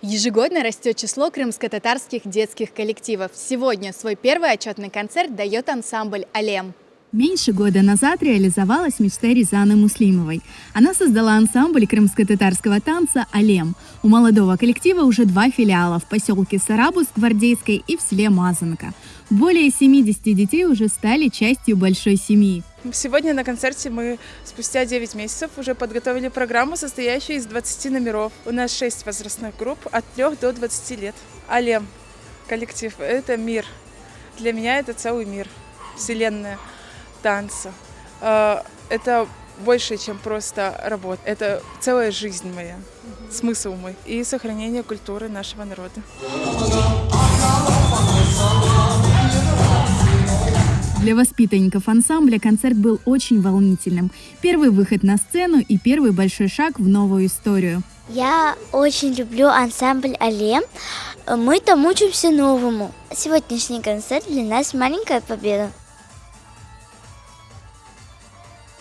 Ежегодно растет число крымско-татарских детских коллективов. Сегодня свой первый отчетный концерт дает ансамбль «Алем». Меньше года назад реализовалась мечта Ризаны Муслимовой. Она создала ансамбль крымско-татарского танца «Алем». У молодого коллектива уже 2 филиала в поселке Сарабус, Гвардейской и в селе Мазанка. Более 70 детей уже стали частью большой семьи. Сегодня на концерте мы спустя 9 месяцев уже подготовили программу, состоящую из 20 номеров. У нас 6 возрастных групп от 3 до 20 лет. «Алем» коллектив – это мир. Для меня это целый мир, вселенная танца. Это больше, чем просто работа. Это целая жизнь моя, смысл мой и сохранение культуры нашего народа. Для воспитанников ансамбля концерт был очень волнительным. Первый выход на сцену и первый большой шаг в новую историю. Я очень люблю ансамбль «Алем». Мы там учимся новому. Сегодняшний концерт для нас маленькая победа.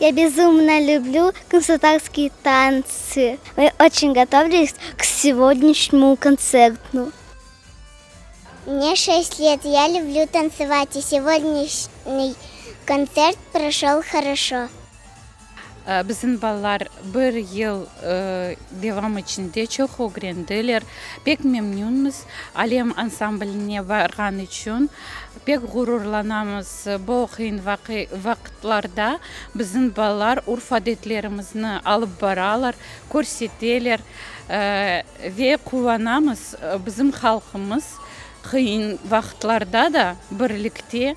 Я безумно люблю крымско-татарские танцы. Мы очень готовились к сегодняшнему концерту. Мне 6 лет, я люблю танцевать, и сегодняшний концерт прошел хорошо. Біздің балалар бір ел девам içinde çok öğrendiler. Pek memnunuz. Alem ansambline varğan için pek gururlanamız. Bu kıyın vakitlerde bizim ballar urf adetlerimizni alıp baralar, көрсетелер ve kullanamız. Bizim halkımız kıyın vakitlarda da birlikte